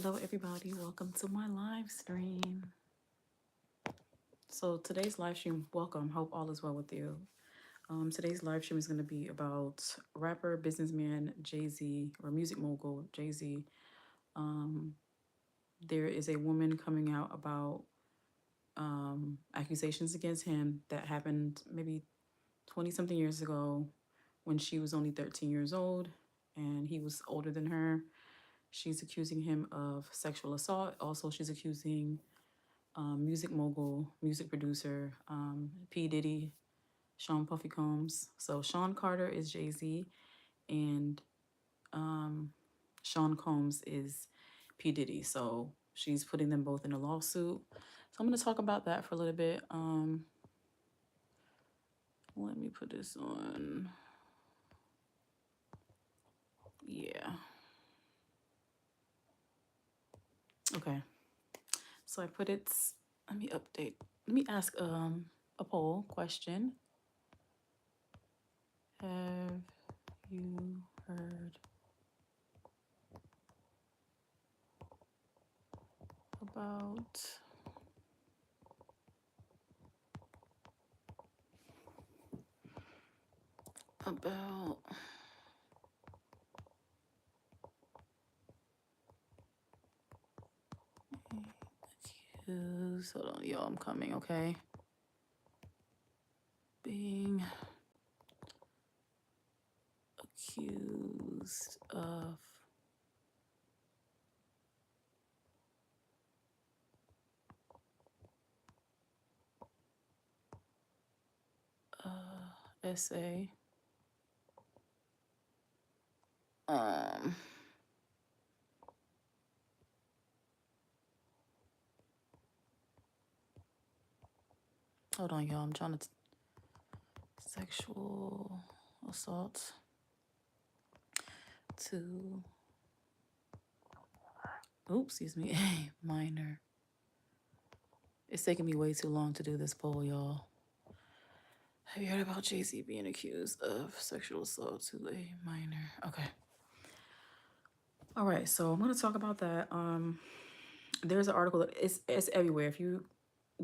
Hello, everybody. Welcome to my live stream. So, today's live stream, welcome. Hope all is well with you. Today's live stream is going to be about rapper, businessman Jay Z, or music mogul Jay Z. Um, there is a woman coming out about accusations against him that happened maybe 20 something years ago when she was only 13 years old and he was older than her. She's accusing him of sexual assault. Also, she's accusing music mogul, music producer, P. Diddy, Sean Puffy Combs. So Sean Carter is Jay Z, and um, Sean Combs is P. Diddy. So she's putting them both in a lawsuit. So I'm going to talk about that for a little bit. Let me put this on. Yeah. Okay. So I put it. Let me update. Let me ask a poll question. Have you heard about about accused, hold on, y'all, I'm coming, okay? Being accused of essay. Um, Hold on, y'all, I'm trying to sexual assault to excuse me, a minor. It's taking me way too long to do this poll, y'all. Have you heard about Jay-Z being accused of sexual assault to a minor? Okay. All right, so I'm gonna talk about that. There's an article that it's everywhere. If you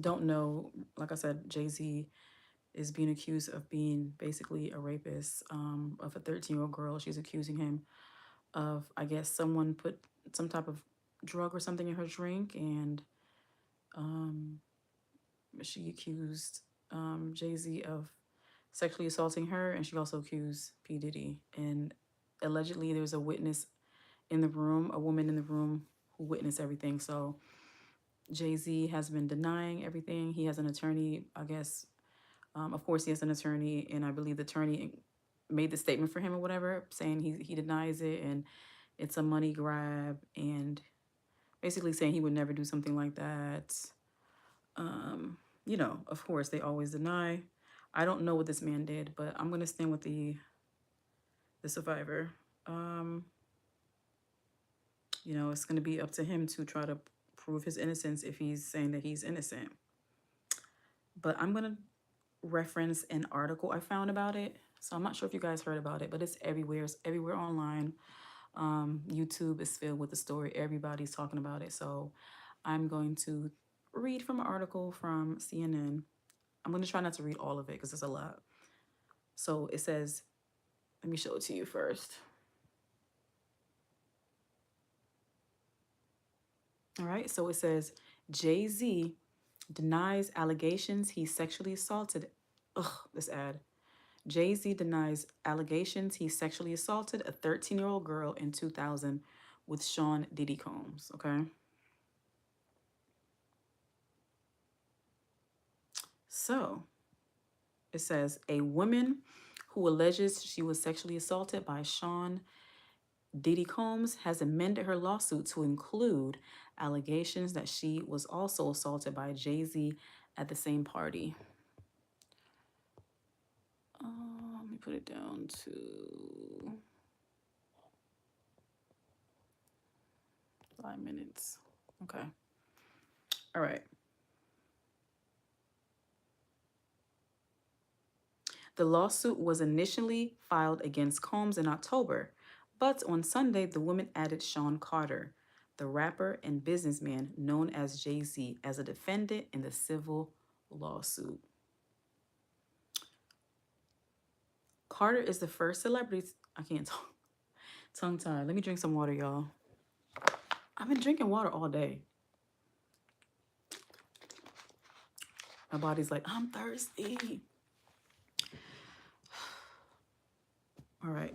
don't know, like I said, Jay-Z is being accused of being basically a rapist of a 13-year-old girl. She's accusing him of, I guess, someone put some type of drug or something in her drink, and she accused Jay-Z of sexually assaulting her, and she also accused P. Diddy. And allegedly, there's a witness in the room, a woman in the room who witnessed everything. So Jay-Z has been denying everything. He has an attorney, I guess. Of course, he has an attorney, and I believe the attorney made the statement for him or whatever, saying he denies it and it's a money grab, and basically saying he would never do something like that. Of course, they always deny. I don't know what this man did, but I'm gonna stand with the survivor. It's gonna be up to him to try to prove his innocence if he's saying that he's innocent. But I'm gonna reference an article I found about it. So I'm not sure if you guys heard about it, but it's everywhere. It's everywhere online. YouTube is filled with the story. Everybody's talking about it. So I'm going to read from an article from CNN. I'm going to try not to read all of it because it's a lot. So it says, let me show it to you first. All right. So it says, Jay-Z denies allegations he sexually assaulted. Ugh, this ad. Jay-Z denies allegations he sexually assaulted a 13-year-old girl in 2000 with Sean Diddy Combs. Okay. So it says a woman who alleges she was sexually assaulted by Sean Diddy Combs has amended her lawsuit to include allegations that she was also assaulted by Jay-Z at the same party. Let me put it down to 5 minutes. Okay. All right. The lawsuit was initially filed against Combs in October, but on Sunday, the woman added Sean Carter, the rapper and businessman known as Jay-Z, as a defendant in the civil lawsuit. Carter is the first celebrity. I can't talk. Tongue tied. Let me drink some water, y'all. I've been drinking water all day. My body's like, I'm thirsty. All right.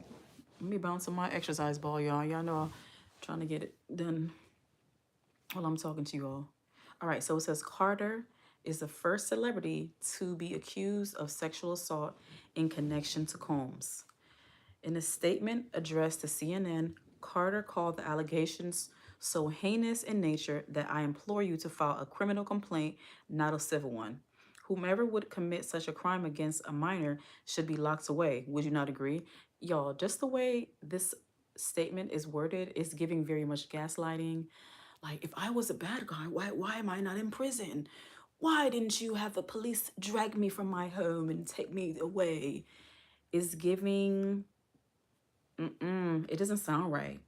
Let me bounce on my exercise ball, y'all. Y'all know I'm trying to get it done while I'm talking to you all. All right. So it says Carter is the first celebrity to be accused of sexual assault in connection to Combs. In a statement addressed to CNN, Carter called the allegations so heinous in nature that I implore you to file a criminal complaint, not a civil one. Whomever would commit such a crime against a minor should be locked away. Would you not agree? Y'all, just the way this statement is worded is giving very much gaslighting. Like, if I was a bad guy, why am I not in prison? Why didn't you have the police drag me from my home and take me away? Is giving, it doesn't sound right.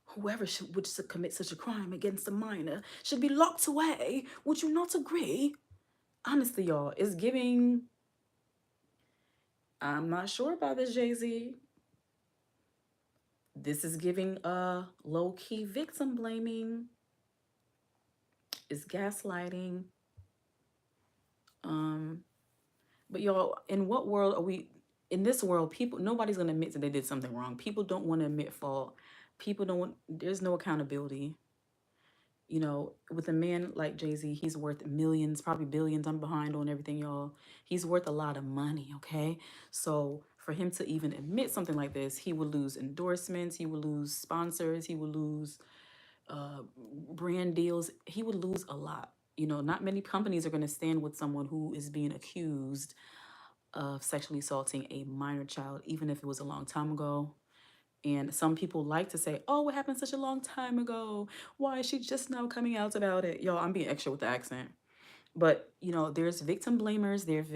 Whoever would commit such a crime against a minor should be locked away. Would you not agree? Honestly, y'all, it's giving. I'm not sure about this, Jay-Z. This is giving low-key victim blaming. It's gaslighting. But y'all, in what world are we? In this world, people, nobody's gonna admit that they did something wrong. People don't want to admit fault. People don't want. There's no accountability. You know, with a man like Jay-Z, he's worth millions, probably billions. I'm behind on everything, y'all. He's worth a lot of money, okay? So for him to even admit something like this, he would lose endorsements, he would lose sponsors, he would lose brand deals. He would lose a lot. You know, not many companies are going to stand with someone who is being accused of sexually assaulting a minor child, even if it was a long time ago. And some people like to say, oh, it happened such a long time ago. Why is she just now coming out about it? Yo, I'm being extra with the accent. But, you know, there's victim blamers. There's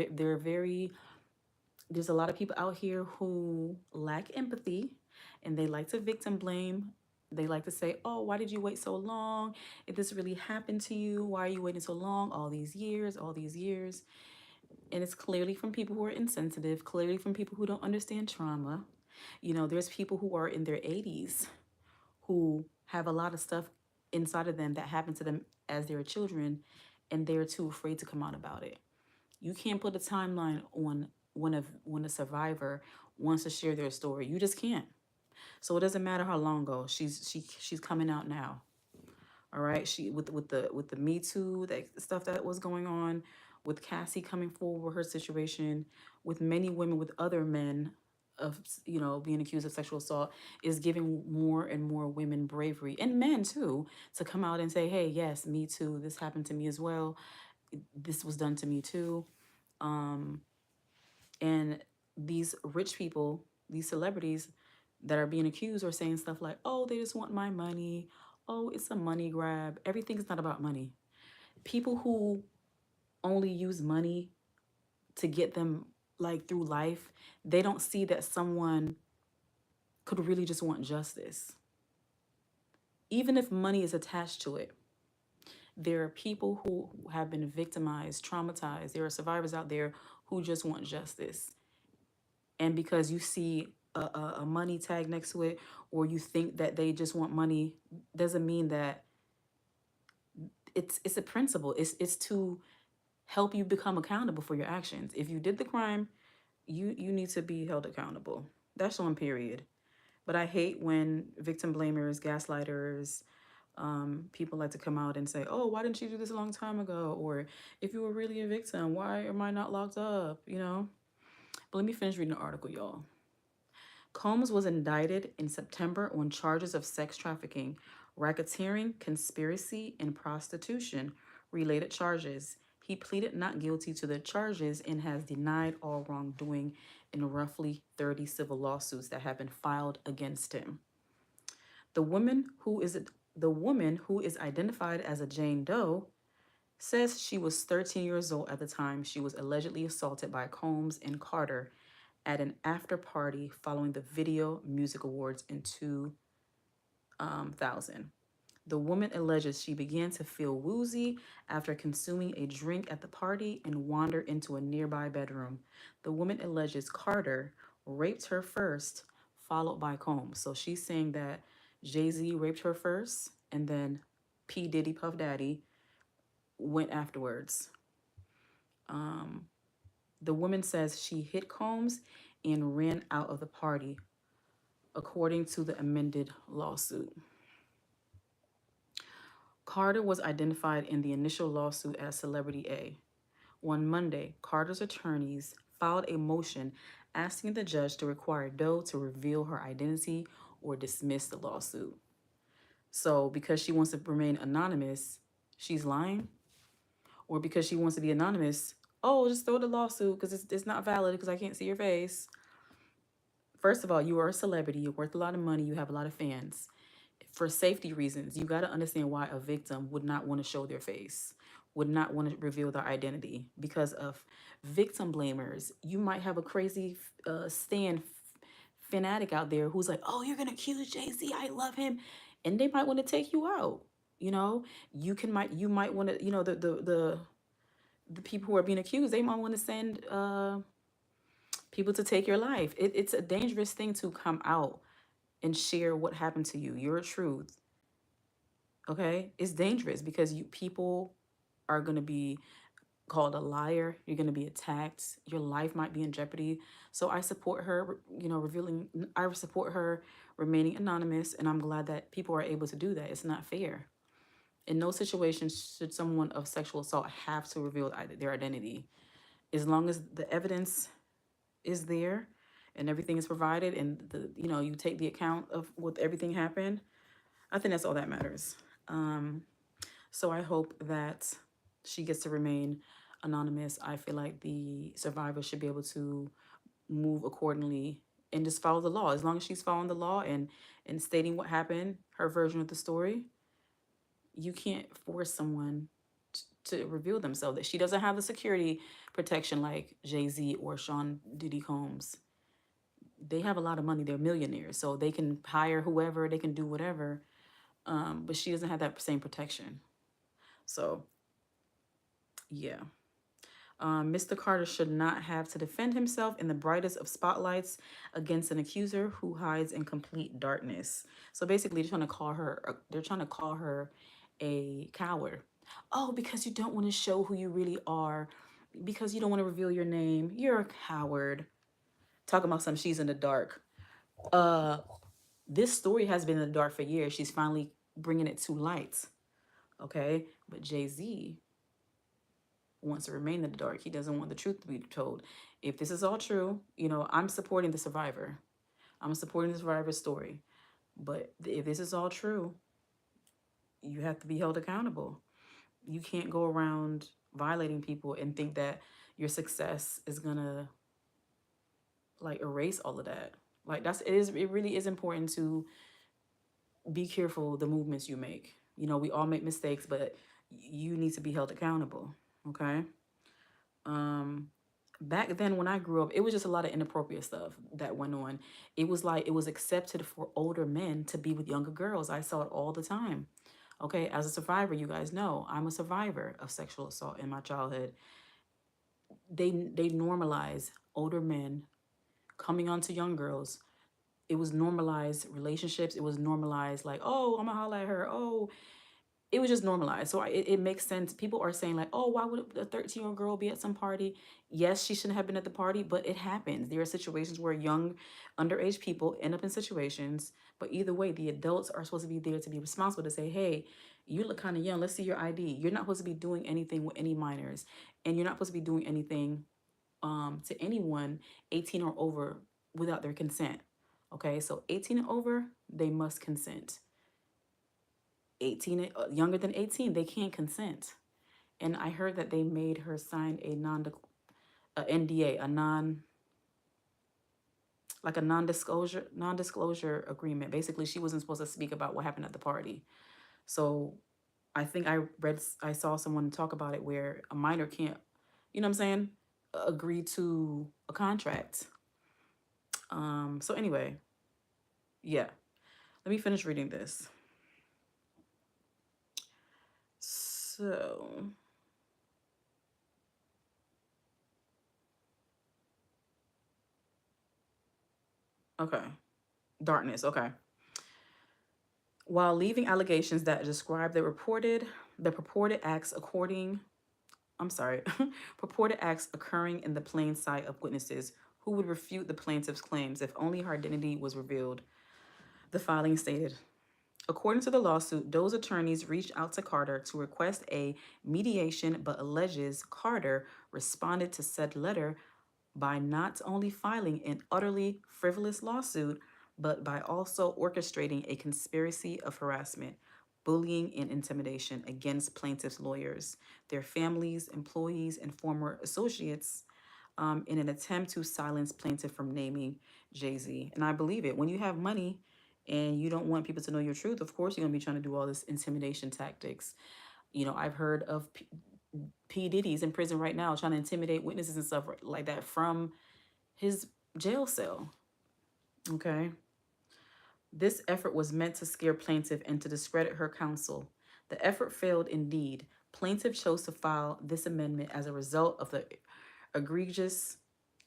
a lot of people out here who lack empathy and they like to victim blame. They like to say, oh, why did you wait so long? If this really happened to you, why are you waiting so long? All these years, all these years. And it's clearly from people who are insensitive, clearly from people who don't understand trauma. You know, there's people who are in their 80s who have a lot of stuff inside of them that happened to them as they were children, and they're too afraid to come out about it. You can't put a timeline on when a survivor wants to share their story. You just can't. So it doesn't matter how long ago she's coming out now. All right, she with the Me Too, that stuff that was going on, with Cassie coming forward with her situation, with many women with other men of, you know, being accused of sexual assault, is giving more and more women bravery, and men too, to come out and say, hey, yes, me too, this happened to me as well, this was done to me too. And these rich people, these celebrities that are being accused, are saying stuff like, oh, they just want my money. Oh, it's a money grab. Everything's not about money. People who only use money to get them like through life, they don't see that someone could really just want justice. Even if money is attached to it, there are people who have been victimized, traumatized. There are survivors out there who just want justice. And because you see a money tag next to it, or you think that they just want money, doesn't mean that it's a principle. It's to help you become accountable for your actions. If you did the crime, you need to be held accountable. That's on period. But I hate when victim blamers, gaslighters, people like to come out and say, oh, why didn't you do this a long time ago? Or if you were really a victim, why am I not locked up? You know? But let me finish reading the article, y'all. Combs was indicted in September on charges of sex trafficking, racketeering, conspiracy, and prostitution related charges. He pleaded not guilty to the charges and has denied all wrongdoing in roughly 30 civil lawsuits that have been filed against him. The woman who is identified as a Jane Doe says she was 13 years old at the time she was allegedly assaulted by Combs and Carter at an after party following the Video Music Awards in 2000. The woman alleges she began to feel woozy after consuming a drink at the party and wandered into a nearby bedroom. The woman alleges Carter raped her first, followed by Combs. So she's saying that Jay-Z raped her first, and then P. Diddy Puff Daddy went afterwards. Um, the woman says she hit Combs and ran out of the party, according to the amended lawsuit. Carter was identified in the initial lawsuit as Celebrity A. On Monday, Carter's attorneys filed a motion asking the judge to require Doe to reveal her identity or dismiss the lawsuit. So, because she wants to remain anonymous, she's lying? Or because she wants to be anonymous, oh, just throw the lawsuit because it's not valid because I can't see your face. First of all, you are a celebrity, you're worth a lot of money, you have a lot of fans. For safety reasons, you got to understand why a victim would not want to show their face, would not want to reveal their identity because of victim blamers. You might have a crazy fanatic out there who's like, "Oh, you're gonna accuse Jay-Z? I love him," and they might want to take you out. You know, you might want to, the people who are being accused, they might want to send people to take your life. It's a dangerous thing to come out and share what happened to you, your truth. Okay, it's dangerous because people are going to be called a liar, you're going to be attacked, your life might be in jeopardy. So I support her, I support her remaining anonymous, and I'm glad that people are able to do that. It's not fair. In no situation should someone of sexual assault have to reveal their identity. As long as the evidence is there and everything is provided, and you take the account of what everything happened, I think that's all that matters. So I hope that she gets to remain anonymous. I feel like the survivor should be able to move accordingly and just follow the law. As long as she's following the law and stating what happened, her version of the story, you can't force someone to reveal themselves. That she doesn't have the security protection like Jay-Z or Sean Diddy Combs. They have a lot of money. They're millionaires, so they can hire whoever, they can do whatever. But she doesn't have that same protection. So, yeah. Mr. Carter should not have to defend himself in the brightest of spotlights against an accuser who hides in complete darkness. So basically, they're trying to call her a coward. Oh, because you don't want to show who you really are, because you don't want to reveal your name. You're a coward. Talking about something, she's in the dark. This story has been in the dark for years. She's finally bringing it to light. Okay, but Jay-Z wants to remain in the dark. He doesn't want the truth to be told. If this is all true, I'm supporting the survivor. I'm supporting the survivor's story. But if this is all true, you have to be held accountable. You can't go around violating people and think that your success is gonna erase all of that. It really is important to be careful the movements you make. We all make mistakes, but you need to be held accountable. Okay. Back then when I grew up, it was just a lot of inappropriate stuff that went on. It was accepted for older men to be with younger girls. I saw it all the time. Okay, as a survivor, you guys know I'm a survivor of sexual assault in my childhood. They normalize older men coming on to young girls. It was normalized relationships. It was normalized oh, I'm gonna holla at her. Oh, it was just normalized. So it makes sense. People are saying oh, why would a 13-year-old girl be at some party? Yes, she shouldn't have been at the party, but it happens. There are situations where young, underage people end up in situations. But either way, the adults are supposed to be there to be responsible to say, hey, you look kind of young. Let's see your ID. You're not supposed to be doing anything with any minors. And you're not supposed to be doing anything to anyone 18 or over without their consent. Okay, so 18 and over, they must consent. 18, younger than 18, they can't consent. And I heard that they made her sign a NDA, a non-disclosure agreement. Basically, she wasn't supposed to speak about what happened at the party. So I think I saw someone talk about it where a minor can't, you know what I'm saying, agree to a contract. So anyway, yeah. Let me finish reading this. So, okay. Darkness, okay. While leaving allegations that describe the purported acts purported acts occurring in the plain sight of witnesses who would refute the plaintiff's claims if only her identity was revealed. The filing stated, according to the lawsuit, Doe's attorneys reached out to Carter to request a mediation, but alleges Carter responded to said letter by not only filing an utterly frivolous lawsuit, but by also orchestrating a conspiracy of harassment, bullying, and intimidation against plaintiffs' lawyers, their families, employees, and former associates in an attempt to silence plaintiff from naming Jay-Z. And I believe it. When you have money and you don't want people to know your truth, of course you're going to be trying to do all this intimidation tactics. You know, I've heard of P. Diddy's in prison right now trying to intimidate witnesses and stuff like that from his jail cell. Okay. This effort was meant to scare plaintiff and to discredit her counsel. The effort failed indeed. Plaintiff chose to file this amendment as a result of the egregious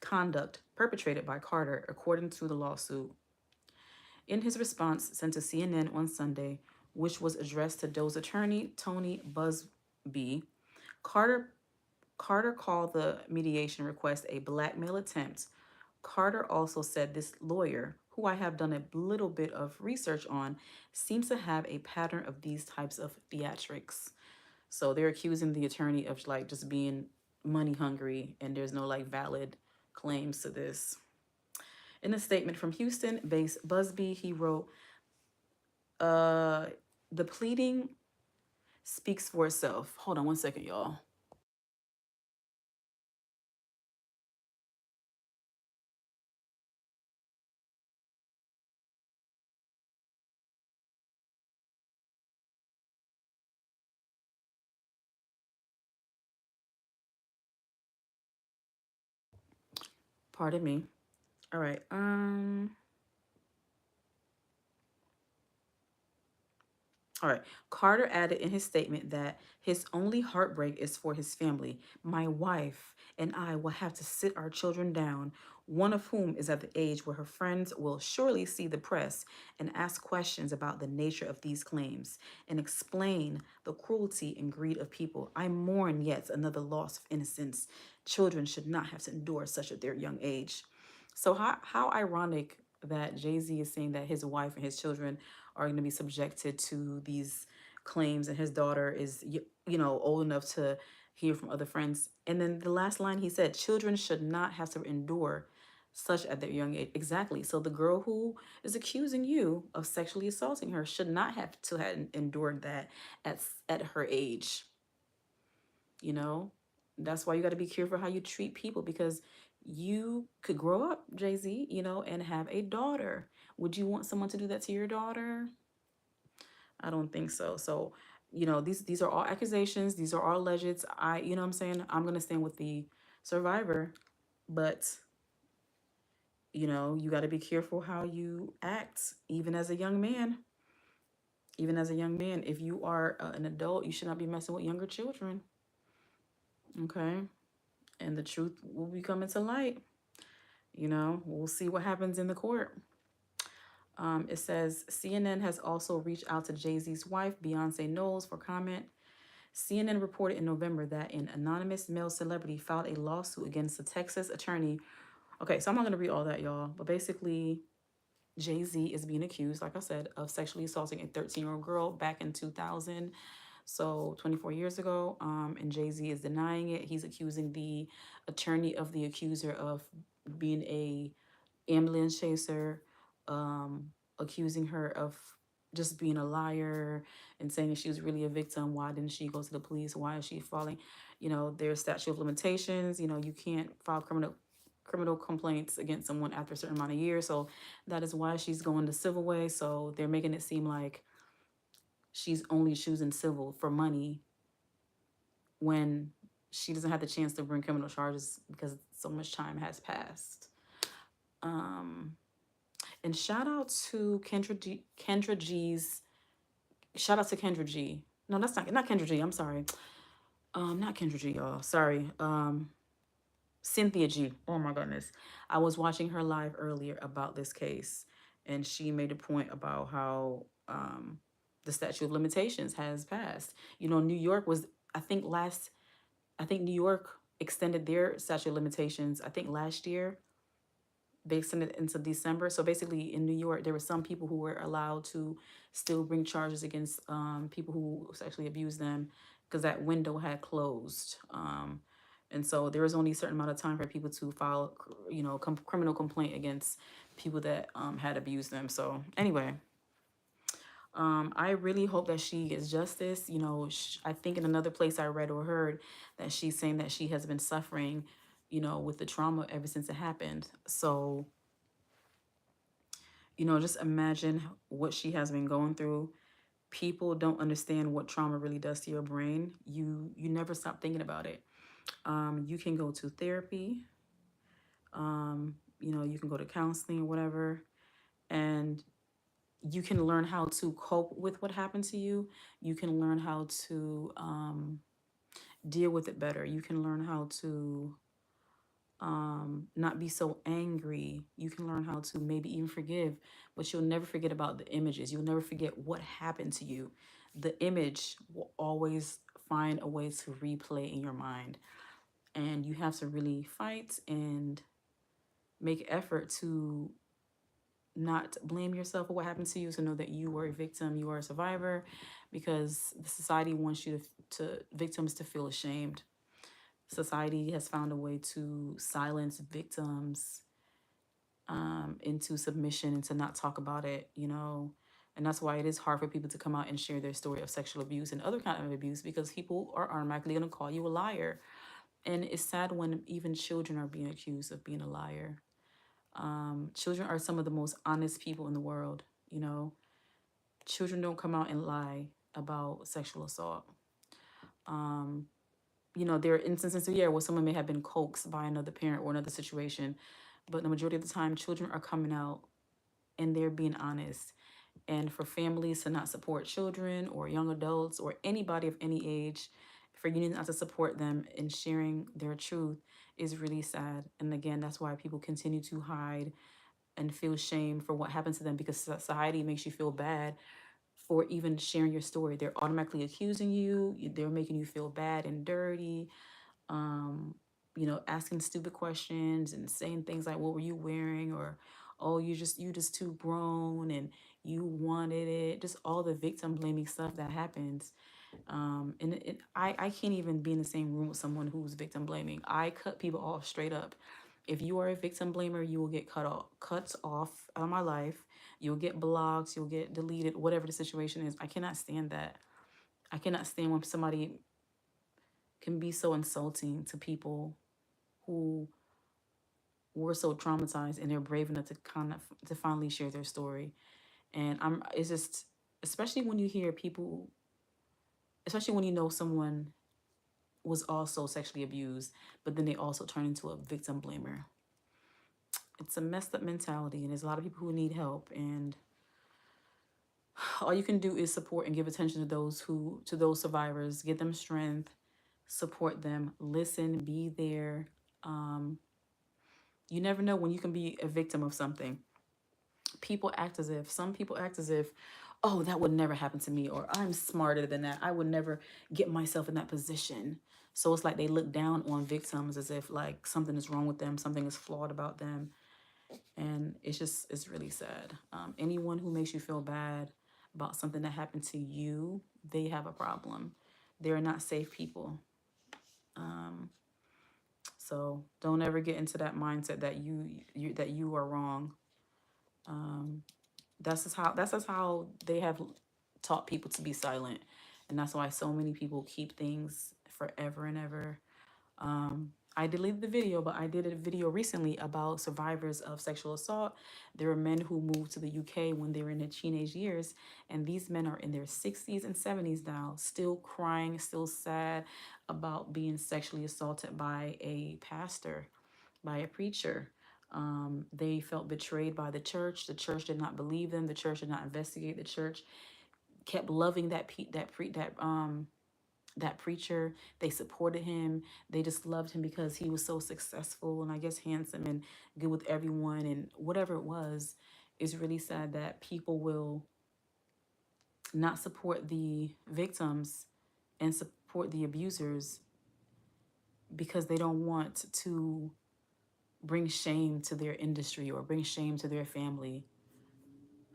conduct perpetrated by Carter, according to the lawsuit. In his response sent to CNN on Sunday, which was addressed to Doe's attorney, Tony Busby, Carter called the mediation request a blackmail attempt. Carter also said this lawyer, who I have done a little bit of research on, seems to have a pattern of these types of theatrics. So they're accusing the attorney of like just being money hungry, and there's no like valid claims to this. In a statement from Houston-based Busby, he wrote, the pleading speaks for itself. Hold on one second, y'all. Pardon me. All right. All right. Carter added in his statement that his only heartbreak is for his family. My wife and I will have to sit our children down, one of whom is at the age where her friends will surely see the press and ask questions about the nature of these claims and explain the cruelty and greed of people. I mourn yet another loss of innocence. Children should not have to endure such at their young age. So how ironic that Jay-Z is saying that his wife and his children are going to be subjected to these claims, and his daughter is old enough to hear from other friends. And then the last line he said, children should not have to endure such at their young age. Exactly. So the girl who is accusing you of sexually assaulting her should not have to have endured that at her age. You know, that's why you got to be careful how you treat people, because you could grow up, Jay-Z, and have a daughter. Would you want someone to do that to your daughter? I don't think so. So, these are all accusations. These are all alleged. You know what I'm saying? I'm going to stand with the survivor, but you got to be careful how you act, even as a young man. Even as a young man, if you are an adult, you should not be messing with younger children. Okay? And the truth will be coming to light. We'll see what happens in the court. It says CNN has also reached out to Jay-Z's wife, Beyonce Knowles, for comment. CNN reported in November that an anonymous male celebrity filed a lawsuit against the Texas attorney. Okay, so I'm not going to read all that, y'all. But basically, Jay-Z is being accused, like I said, of sexually assaulting a 13-year-old girl back in 2000. So 24 years ago, and Jay-Z is denying it. He's accusing the attorney of the accuser of being a ambulance chaser, accusing her of just being a liar and saying that she was really a victim. Why didn't she go to the police? Why is she falling? There's statute of limitations. You can't file criminal complaints against someone after a certain amount of years. So that is why she's going the civil way. So they're making it seem like she's only choosing civil for money when she doesn't have the chance to bring criminal charges because so much time has passed. And shout out to Kendra G. Shout out to Kendra G. No, that's not Kendra G. I'm sorry. Not Kendra G, y'all. Sorry. Cynthia G. Oh my goodness. I was watching her live earlier about this case, and she made a point about how the statute of limitations has passed. You know, New York was, I think last, I think New York extended their statute of limitations, I think last year. They extended it into December. So basically, in New York, there were some people who were allowed to still bring charges against people who sexually abused them because that window had closed. And so there was only a certain amount of time for people to file, criminal complaint against people that had abused them. So anyway, I really hope that she gets justice. You know, I think in another place I read or heard that she's saying that she has been suffering, with the trauma ever since it happened. So just imagine what she has been going through. People don't understand what trauma really does to your brain. You never stop thinking about it. You can go to therapy. You can go to counseling or whatever, and you can learn how to cope with what happened to you. You can learn how to deal with it better. You can learn how to not be so angry. You can learn how to maybe even forgive, but you'll never forget about the images. You'll never forget what happened to you. The image will always find a way to replay in your mind. And you have to really fight and make effort to not blame yourself for what happened to you, to know that you were a victim, you are a survivor, because the society wants you to victims to feel ashamed. Society has found a way to silence victims into submission and to not talk about it. And that's why it is hard for people to come out and share their story of sexual abuse and other kind of abuse, because people are automatically going to call you a liar. And it's sad when even children are being accused of being a liar. Children are some of the most honest people in the world. Children don't come out and lie about sexual assault. There are instances where someone may have been coaxed by another parent or another situation, but the majority of the time, children are coming out and they're being honest. And for families to not support children or young adults or anybody of any age, for unions not to support them in sharing their truth is really sad. And again, that's why people continue to hide and feel shame for what happened to them, because society makes you feel bad for even sharing your story. They're automatically accusing you, they're making you feel bad and dirty, asking stupid questions and saying things like, what were you wearing? Or, oh, you just too grown and you wanted it. Just all the victim blaming stuff that happens. I can't even be in the same room with someone who's victim blaming. I cut people off straight up. If you are a victim blamer, you will get cuts off out of my life. You'll get blocked, you'll get deleted, whatever the situation is. I cannot stand that. I cannot stand when somebody can be so insulting to people who were so traumatized and they're brave enough to finally share their story. And it's just, especially when you hear people, especially when you know someone was also sexually abused, but then they also turn into a victim blamer. It's a messed up mentality, and there's a lot of people who need help. And all you can do is support and give attention to those survivors, give them strength, support them, listen, be there. You never know when you can be a victim of something. Some people act as if, oh, that would never happen to me, or I'm smarter than that. I would never get myself in that position. So it's like they look down on victims as if like something is wrong with them, something is flawed about them. And it's really sad. Anyone who makes you feel bad about something that happened to you, they have a problem. They're not safe people. So don't ever get into that mindset that you are wrong. That's just how they have taught people to be silent, and that's why so many people keep things forever and ever. I deleted the video, but I did a video recently about survivors of sexual assault. There are men who moved to the UK when they were in their teenage years, and these men are in their 60s and 70s now, still crying, still sad about being sexually assaulted by a pastor, by a preacher. They felt betrayed by the church. The church did not believe them. The church did not investigate. The church kept loving that preacher. They supported him. They just loved him because he was so successful and I guess handsome and good with everyone and whatever it was. It's really sad that people will not support the victims and support the abusers because they don't want to bring shame to their industry or bring shame to their family.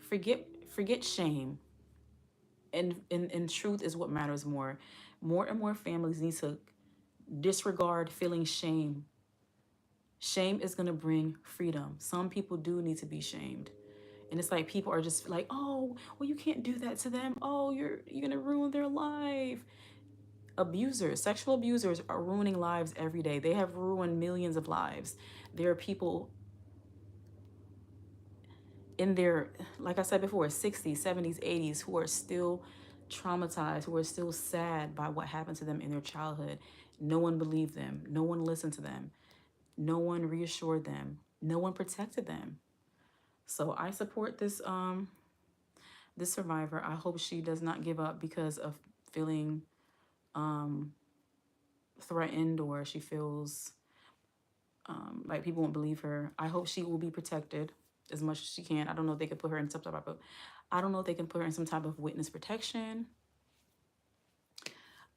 Forget shame. And truth is what matters more. More and more families need to disregard feeling shame. Shame is going to bring freedom. Some people do need to be shamed. And it's like people are just like, oh, well, you can't do that to them. Oh, you're going to ruin their life. Abusers, sexual abusers are ruining lives every day. They have ruined millions of lives. There are people in their, like I said before, 60s, 70s, 80s who are still traumatized, who are still sad by what happened to them in their childhood. No one believed them. No one listened to them. No one reassured them. No one protected them. So I support this survivor. I hope she does not give up because of feeling threatened or she feels like people won't believe her. I hope she will be protected as much as she can. I don't know if they could put her in some type of, I don't know if they can put her in some type of witness protection.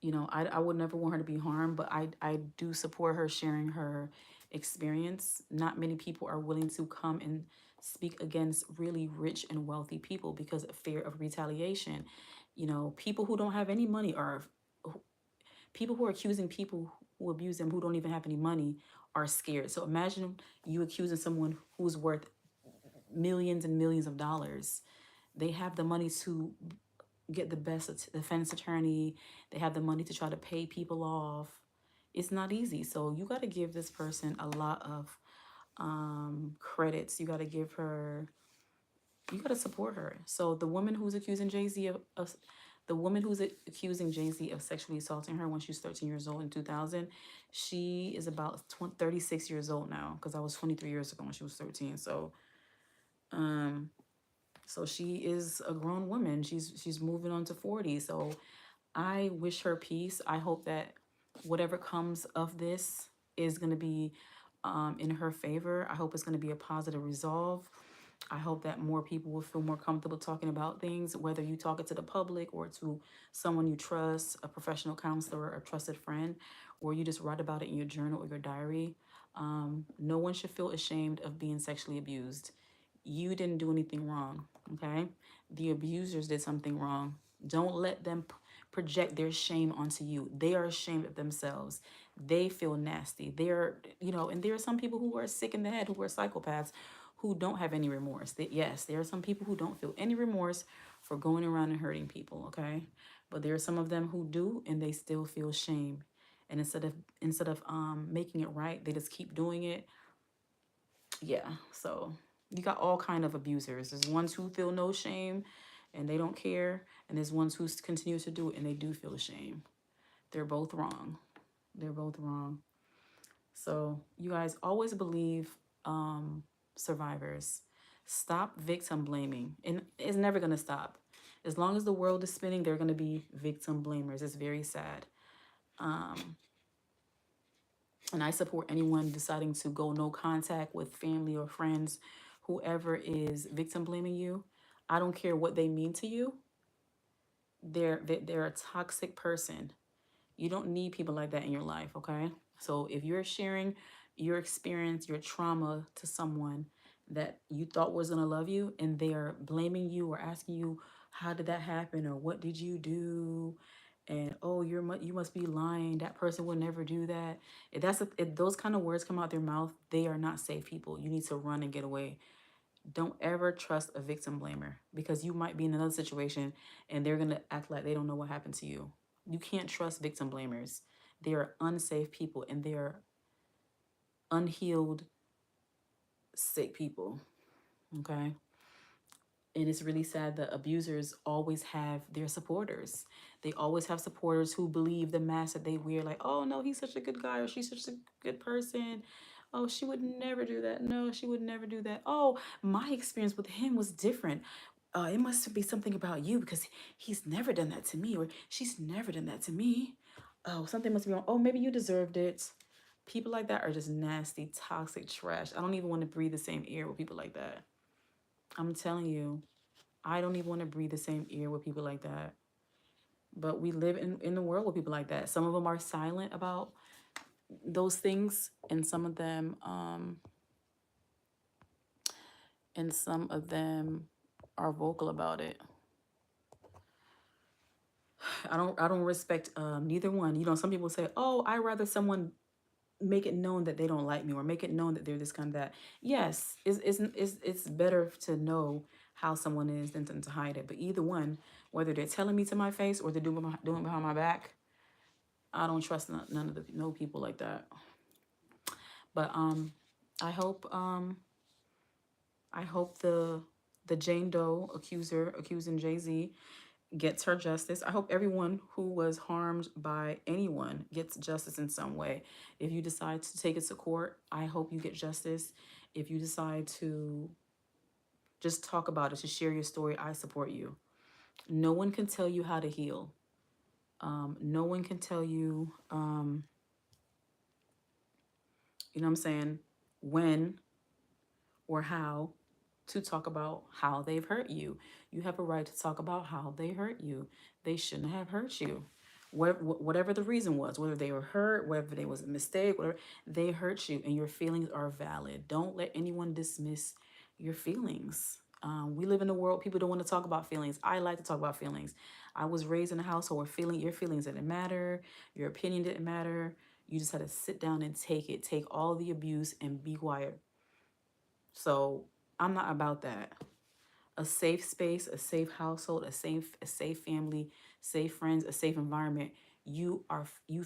You know, I would never want her to be harmed, but I do support her sharing her experience. Not many people are willing to come and speak against really rich and wealthy people because of fear of retaliation. You know, people who don't have any money or people who are accusing people who abuse them who don't even have any money are scared. So imagine you accusing someone who's worth millions and millions of dollars. They have the money to get the best defense attorney. They have the money to try to pay people off. It's not easy. So you got to give this person a lot of credits. You got to give her, you got to support her. So the woman who's accusing Jay-Z of the woman who's accusing Jay-Z of sexually assaulting her when she was 13 years old in 2000, she is about 36 years old now because I was 23 years ago when she was 13. So she is a grown woman. She's moving on to 40. So I wish her peace. I hope that whatever comes of this is going to be in her favor. I hope it's going to be a positive resolve. I hope that more people will feel more comfortable talking about things, whether you talk it to the public or to someone you trust, a professional counselor, or a trusted friend, or you just write about it in your journal or your diary. No one should feel ashamed of being sexually abused. You didn't do anything wrong, okay? The abusers did something wrong. Don't let them project their shame onto you. They are ashamed of themselves. They feel nasty. And there are some people who are sick in the head, who are psychopaths, who don't have any remorse. Yes, there are some people who don't feel any remorse for going around and hurting people, okay? But there are some of them who do, and they still feel shame. And instead of making it right, they just keep doing it. Yeah, so you got all kind of abusers. There's ones who feel no shame and they don't care, and there's ones who continue to do it and they do feel shame. They're both wrong. They're both wrong. So you guys always believe survivors. Stop victim blaming, and it's never gonna stop. As long as the world is spinning, they're gonna be victim blamers. It's very sad. And I support anyone deciding to go no contact with family or friends, whoever is victim blaming you. I don't care what they mean to you. They're a toxic person. You don't need people like that in your life, okay? So if you're sharing your experience, your trauma to someone that you thought was gonna love you, and they are blaming you or asking you, how did that happen, or what did you do, and oh, you must be lying. That person would never do that. If those kind of words come out their mouth, they are not safe people. You need to run and get away. Don't ever trust a victim blamer because you might be in another situation and they're gonna act like they don't know what happened to you. You can't trust victim blamers. They are unsafe people and they are unhealed, sick people. Okay. And it's really sad that abusers always have their supporters. They always have supporters who believe the mask that they wear, like, oh no, he's such a good guy or she's such a good person. Oh, she would never do that. No, she would never do that. Oh, my experience with him was different. it must be something about you because he's never done that to me, or she's never done that to me. Oh, something must be wrong. Oh, maybe you deserved it. People like that are just nasty, toxic trash. I don't even want to breathe the same air with people like that. I'm telling you, I don't even want to breathe the same air with people like that. But we live in the world with people like that. Some of them are silent about those things, and some of them are vocal about it. I don't respect neither one. You know, some people say, "Oh, I rather someone make it known that they don't like me or make it known that they're this kind of that." Yes, it's better to know how someone is than to hide it. But either one, whether they're telling me to my face or they're doing behind my back, I don't trust none of the no people like that. But I hope the Jane Doe accuser accusing Jay-Z gets her justice. I hope everyone who was harmed by anyone gets justice in some way. If you decide to take it to court, I hope you get justice. If you decide to just talk about it, to share your story, I support you. No one can tell you how to heal. No one can tell you, you know what I'm saying, when or how to talk about how they've hurt you. You have a right to talk about how they hurt you. They shouldn't have hurt you. Whatever the reason was, whether they were hurt, whether there was a mistake, whatever, they hurt you and your feelings are valid. Don't let anyone dismiss your feelings. We live in a world, people don't want to talk about feelings. I like to talk about feelings. I was raised in a household where your feelings didn't matter, your opinion didn't matter. You just had to sit down and take it, take all the abuse and be quiet. So I'm not about that. A safe space, a safe household, a safe family, safe friends, a safe environment. You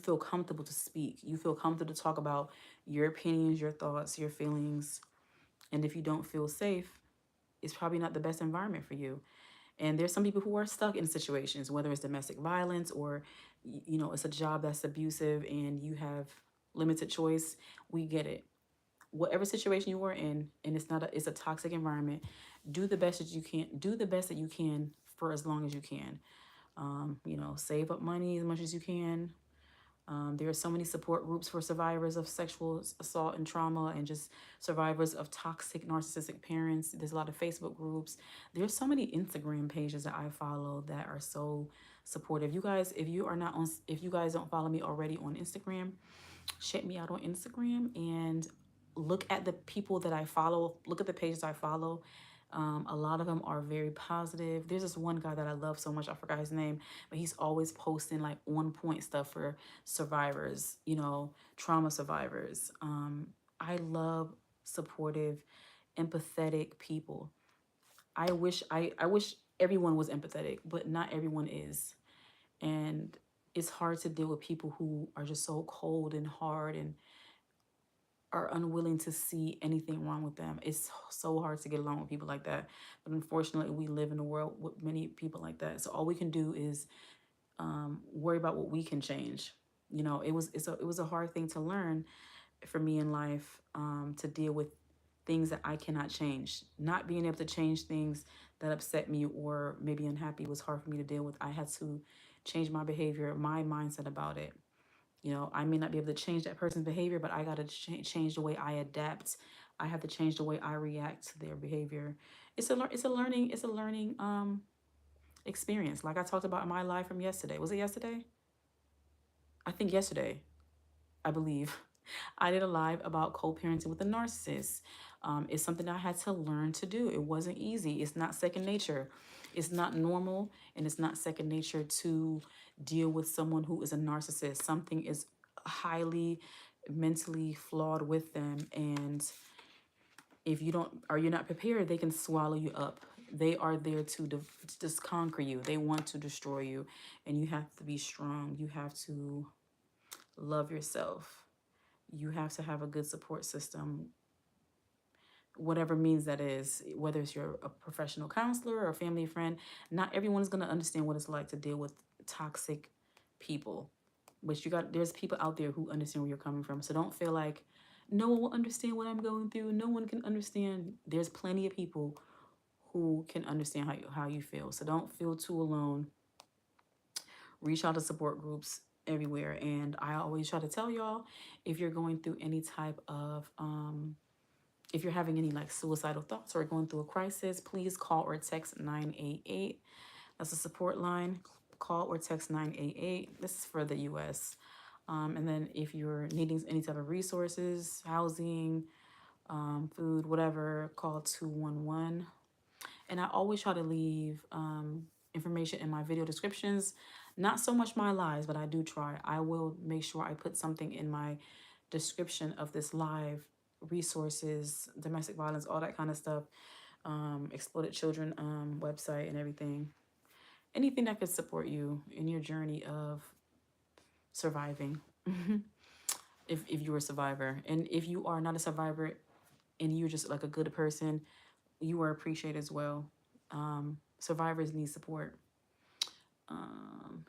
feel comfortable to speak. You feel comfortable to talk about your opinions, your thoughts, your feelings. And if you don't feel safe, it's probably not the best environment for you. And there's some people who are stuck in situations, whether it's domestic violence or it's a job that's abusive and you have limited choice. We get it. Whatever situation you are in, and it's a toxic environment, do the best that you can. Do the best that you can for as long as you can. Save up money as much as you can. There are so many support groups for survivors of sexual assault and trauma, and just survivors of toxic narcissistic parents. There's a lot of Facebook groups. There's so many Instagram pages that I follow that are so supportive. You guys, if you guys don't follow me already on Instagram, check me out on Instagram and look at the people that I follow. Look at the pages I follow. A lot of them are very positive. There's this one guy that I love so much. I forgot his name, but he's always posting like on point stuff for survivors, trauma survivors. I love supportive, empathetic people. I wish everyone was empathetic, but not everyone is. And it's hard to deal with people who are just so cold and hard and are unwilling to see anything wrong with them. It's so hard to get along with people like that. But unfortunately, we live in a world with many people like that. So all we can do is worry about what we can change. It was a hard thing to learn for me in life, to deal with things that I cannot change. Not being able to change things that upset me or maybe unhappy was hard for me to deal with. I had to change my behavior, my mindset about it. I may not be able to change that person's behavior, but I got to change the way I adapt. I have to change the way I react to their behavior. It's a learning experience. Like I talked about in my life from yesterday. Was it yesterday? I think yesterday, I believe. I did a live about co-parenting with a narcissist. It's something I had to learn to do. It wasn't easy. It's not second nature. It's not normal, and it's not second nature to deal with someone who is a narcissist. Something is highly mentally flawed with them, and if you're not prepared, they can swallow you up. They are there to just conquer you. They want to destroy you, and you have to be strong. You have to love yourself. You have to have a good support system, whatever means that is, whether it's you're a professional counselor or a family friend. Not everyone is going to understand what it's like to deal with toxic people, but there's people out there who understand where you're coming from. So don't feel like no one will understand what I'm going through. No one can understand. There's plenty of people who can understand how you feel. So don't feel too alone. Reach out to support groups everywhere. And I always try to tell y'all, if you're going through any type of if you're having any like suicidal thoughts or going through a crisis, please call or text 988. That's a support line. Call or text 988. This is for the US. And then if you're needing any type of resources, housing, food, whatever, call 211. And I always try to leave information in my video descriptions. Not so much my lives, but I do try. I will make sure I put something in my description of this live, resources, domestic violence, all that kind of stuff, exploited children website and everything. Anything that could support you in your journey of surviving. if you're a survivor. And if you are not a survivor and you're just like a good person, you are appreciated as well. Survivors need support.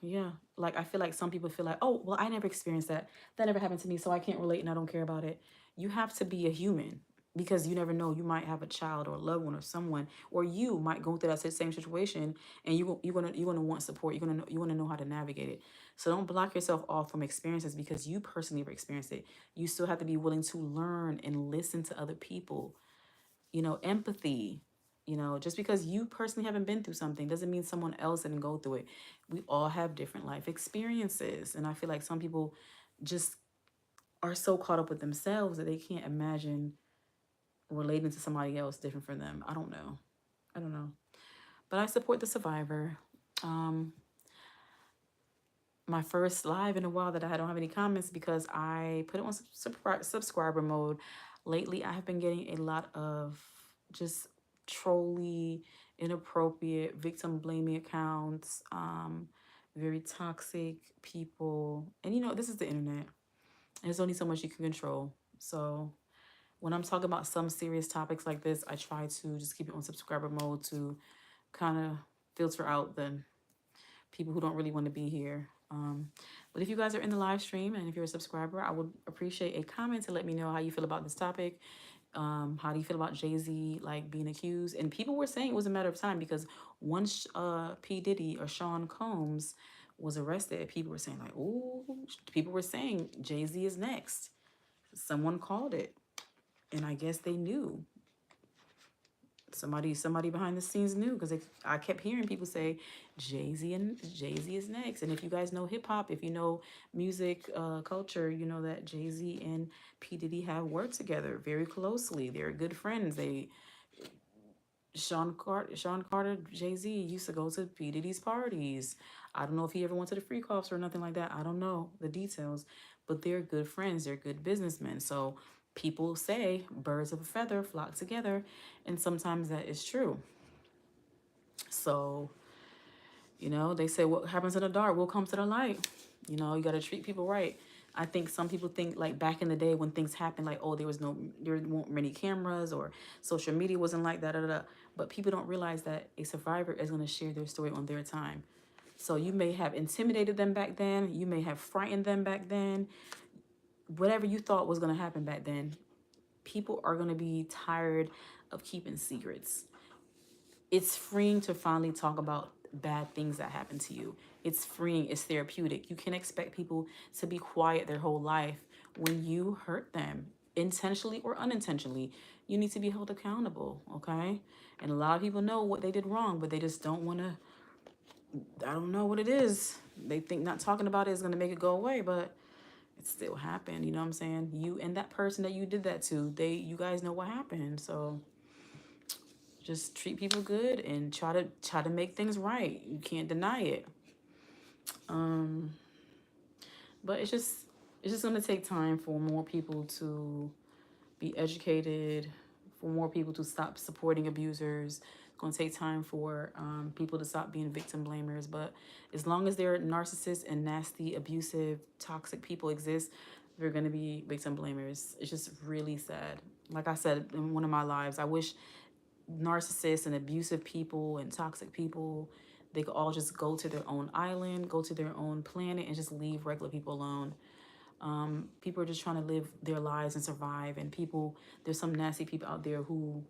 Yeah, like I feel like some people feel like, oh, well, I never experienced that. That never happened to me, so I can't relate and I don't care about it. You have to be a human, because you never know. You might have a child or a loved one or someone, or you might go through that same situation, and you're gonna want support. You want to know how to navigate it. So don't block yourself off from experiences because you personally have experienced it. You still have to be willing to learn and listen to other people. Empathy. Just because you personally haven't been through something doesn't mean someone else didn't go through it. We all have different life experiences. And I feel like some people just are so caught up with themselves that they can't imagine relating to somebody else different from them. I don't know. But I support the survivor. My first live in a while that I don't have any comments because I put it on subscriber mode. Lately, I have been getting a lot of just trolly, inappropriate, victim blaming accounts, very toxic people. And this is the internet. There's only so much you can control. So when I'm talking about some serious topics like this, I try to just keep it on subscriber mode to kind of filter out the people who don't really want to be here. But if you guys are in the live stream and if you're a subscriber, I would appreciate a comment to let me know how you feel about this topic. How do you feel about Jay-Z like being accused? And people were saying it was a matter of time, because once P. Diddy or Sean Combs was arrested, people were saying like, "Ooh," people were saying Jay-Z is next. Someone called it, and I guess they knew. Somebody behind the scenes knew, because I kept hearing people say Jay-Z is next. And if you guys know hip hop, if you know music culture, you know that Jay-Z and P. Diddy have worked together very closely. They're good friends. Sean Carter, Jay-Z used to go to P. Diddy's parties. I don't know if he ever went to the Free Coughs or nothing like that. I don't know the details, but they're good friends. They're good businessmen. So people say birds of a feather flock together, and sometimes that is true. So, they say what happens in the dark will come to the light. You got to treat people right. I think some people think like back in the day when things happened, like, oh, there weren't many cameras or social media wasn't like that. But people don't realize that a survivor is going to share their story on their time. So you may have intimidated them back then. You may have frightened them back then. Whatever you thought was going to happen back then, people are going to be tired of keeping secrets. It's freeing to finally talk about bad things that happen to you. It's freeing. It's therapeutic. You can't expect people to be quiet their whole life. When you hurt them, intentionally or unintentionally, you need to be held accountable, okay? And a lot of people know what they did wrong, but they just don't want to. I don't know what it is. They think not talking about it is going to make it go away, but it still happened. You know what I'm saying? You and that person that you did that to, you guys know what happened. So just treat people good and try to make things right. You can't deny it. But it's just gonna take time for more people to be educated, for more people to stop supporting abusers. It's gonna take time for people to stop being victim blamers. But as long as there are narcissists and nasty, abusive, toxic people exist, they're gonna be victim blamers. It's just really sad. Like I said in one of my lives, I wish narcissists and abusive people and toxic people, they could all just go to their own island, go to their own planet, and just leave regular people alone. People are just trying to live their lives and survive. And there's some nasty people out there who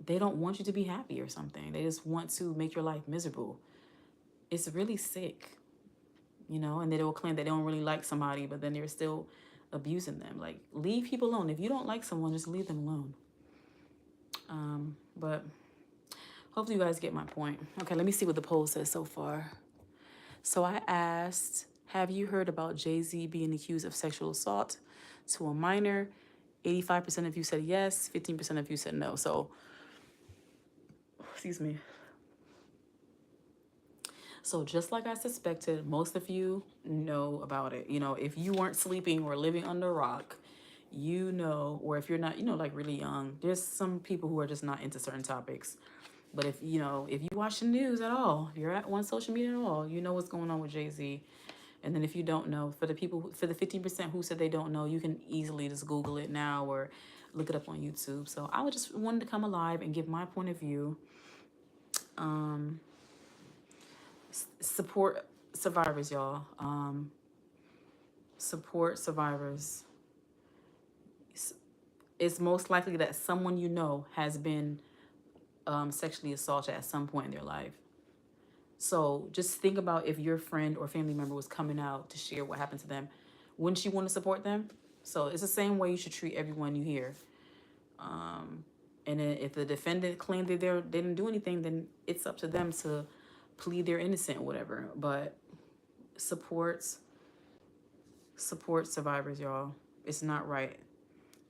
they don't want you to be happy or something. They just want to make your life miserable. It's really sick, you know, and they will claim that they don't really like somebody, but then they're still abusing them. Like, leave people alone. If you don't like someone, just leave them alone. But hopefully you guys get my point. Okay, let me see what the poll says so far. So I asked, have you heard about Jay-Z being accused of sexual assault to a minor? 85% of you said yes, 15% of you said no. So, excuse me. So just like I suspected, most of you know about it. You know, if you weren't sleeping or living under a rock, you know, or if you're not, you know, like really young, there's some people who are just not into certain topics. But if, you know, if you watch the news at all, if you're at one social media at all, you know what's going on with Jay-Z. And then if you don't know, for the people, for the 15% who said they don't know, you can easily just Google it now or look it up on YouTube. So I would just wanted to come alive and give my point of view. Support survivors, y'all. Support survivors. It's most likely that someone you know has been sexually assaulted at some point in their life. So just think about if your friend or family member was coming out to share what happened to them. Wouldn't you want to support them? So it's the same way you should treat everyone you hear. And then if the defendant claimed that they didn't do anything, then it's up to them to plead their innocent or whatever. But support survivors, y'all. It's not right.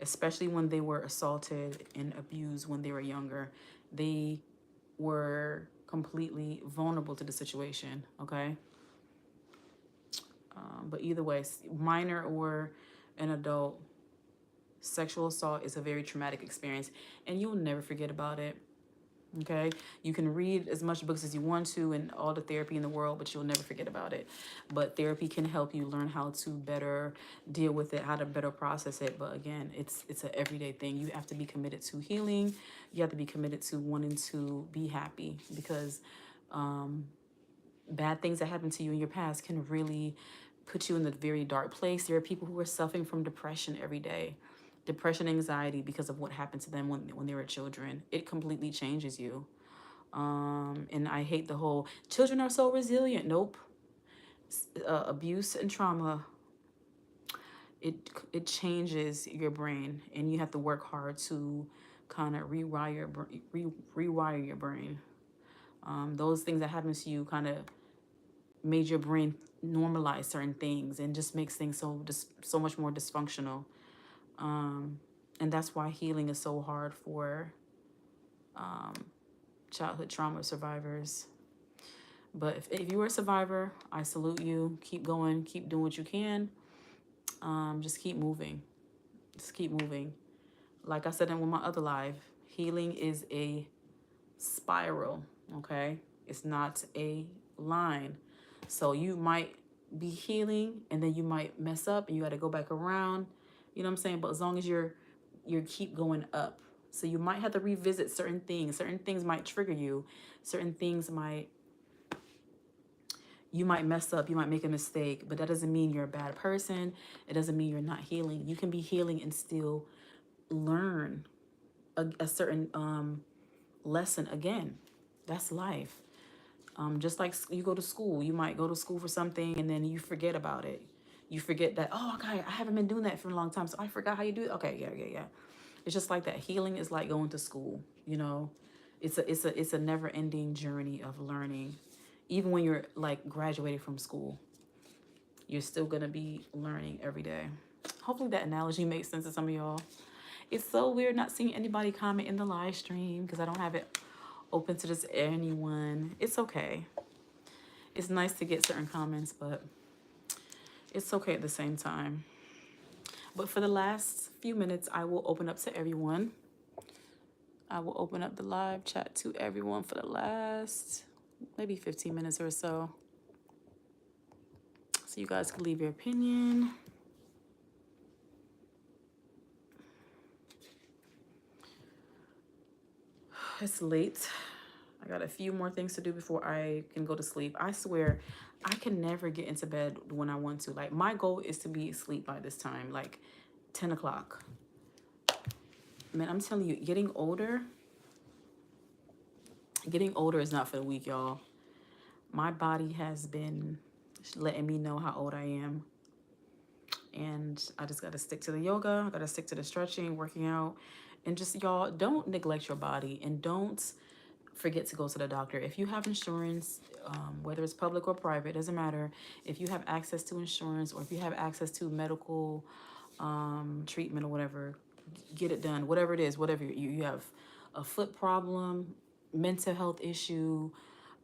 Especially when they were assaulted and abused when they were younger. They were completely vulnerable to the situation, okay? But either way, minor or an adult, sexual assault is a very traumatic experience, and you'll never forget about it, okay? You can read as much books as you want to and all the therapy in the world, but you'll never forget about it. But therapy can help you learn how to better deal with it, how to better process it. But again, it's an everyday thing. You have to be committed to healing. You have to be committed to wanting to be happy, because bad things that happen to you in your past can really put you in a very dark place. There are people who are suffering from depression every day. Depression, anxiety, because of what happened to them when they were children. It completely changes you. And I hate the whole, children are so resilient. Nope. Abuse and trauma, it changes your brain, and you have to work hard to kind of rewire your brain. Those things that happened to you kind of made your brain normalize certain things and just makes things so much more dysfunctional. And that's why healing is so hard for childhood trauma survivors. But if you are a survivor, I salute you. Keep going. Keep doing what you can. Just keep moving. Just keep moving. Like I said in my other live, healing is a spiral, okay? It's not a line. So you might be healing and then you might mess up and you got to go back around. You know what I'm saying? But as long as you keep going up. So you might have to revisit certain things. Certain things might trigger you. Certain things you might mess up, you might make a mistake, but that doesn't mean you're a bad person. It doesn't mean you're not healing. You can be healing and still learn a certain lesson again. That's life. Just like you go to school, you might go to school for something and then you forget about it. You forget that, oh, okay, I haven't been doing that for a long time, so I forgot how you do it. Okay, yeah. It's just like that. Healing is like going to school, you know. It's a never-ending journey of learning. Even when you're like graduating from school, you're still gonna be learning every day. Hopefully that analogy makes sense to some of y'all. It's so weird not seeing anybody comment in the live stream because I don't have it open to just anyone. It's okay. It's nice to get certain comments, but it's okay at the same time. But for the last few minutes, I will open up to everyone. I will open up the live chat to everyone for the last maybe 15 minutes or so. So you guys can leave your opinion. It's late. I got a few more things to do before I can go to sleep. I swear, I can never get into bed when I want to. Like, my goal is to be asleep by this time, like 10 o'clock. Man, I'm telling you, getting older, Getting older is not for the weak, y'all. My body has been letting me know how old I am. And I just got to stick to the yoga. I got to stick to the stretching, working out. And just, y'all, don't neglect your body. And don't forget to go to the doctor. If you have insurance, whether it's public or private, it doesn't matter. If you have access to insurance or if you have access to medical treatment or whatever, get it done. Whatever it is, whatever you have a foot problem, mental health issue,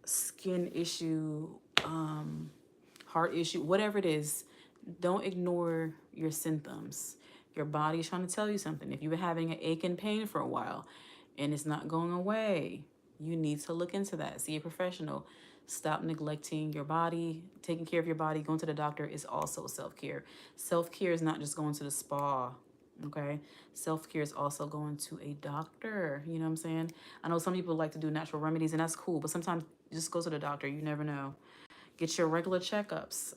skin issue, heart issue, whatever it is, don't ignore your symptoms. Your body's trying to tell you something. If you've been having an ache and pain for a while and it's not going away, you need to look into that. See a professional. Stop neglecting your body. Taking care of your body, going to the doctor is also self-care. Self-care is not just going to the spa, okay? Self-care is also going to a doctor, you know what I'm saying? I know some people like to do natural remedies, and that's cool, but sometimes just go to the doctor. You never know. Get your regular checkups.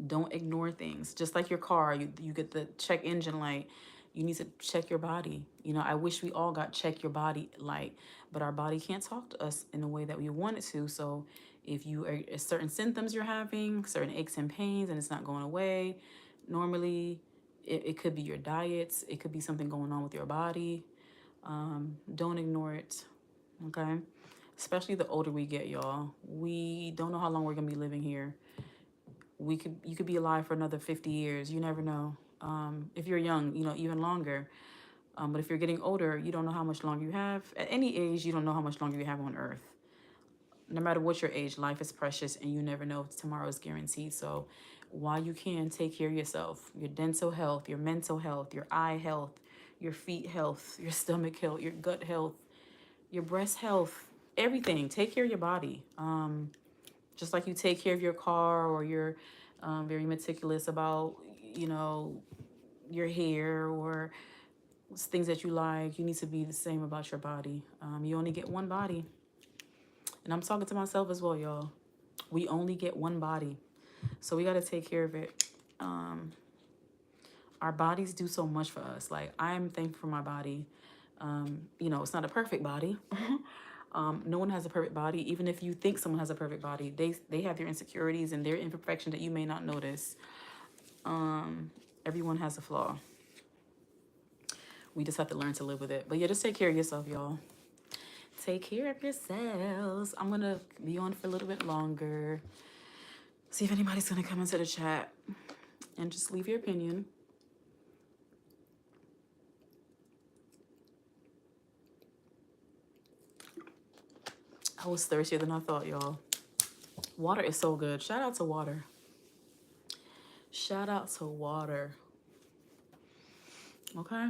Don't ignore things. Just like your car, you get the check engine light. You need to check your body. You know, I wish we all got check your body light, but our body can't talk to us in the way that we want it to. So if you are certain symptoms you're having, certain aches and pains, and it's not going away, normally it could be your diets. It could be something going on with your body. Don't ignore it, okay? Especially the older we get, y'all. We don't know how long we're gonna be living here. You could be alive for another 50 years. You never know. If you're young, you know, even longer. But if you're getting older, you don't know how much longer you have. At any age, you don't know how much longer you have on earth. No matter what your age, life is precious and you never know if tomorrow is guaranteed. So while you can, take care of yourself, your dental health, your mental health, your eye health, your feet health, your stomach health, your gut health, your breast health, everything. Take care of your body. Just like you take care of your car, or you're very meticulous about, you know, your hair or things that you like, you need to be the same about your body. You only get one body. And I'm talking to myself as well, y'all. We only get one body. So we got to take care of it. Our bodies do so much for us. Like, I'm thankful for my body. You know, it's not a perfect body. No one has a perfect body. Even if you think someone has a perfect body, they have their insecurities and their imperfection that you may not notice. Everyone has a flaw. We just have to learn to live with it. But yeah, just take care of yourself, y'all. Take care of yourselves. I'm gonna be on for a little bit longer. See if anybody's gonna come into the chat and just leave your opinion. I was thirstier than I thought, y'all. Water is so good. Shout out to water. Shout out to water. Okay?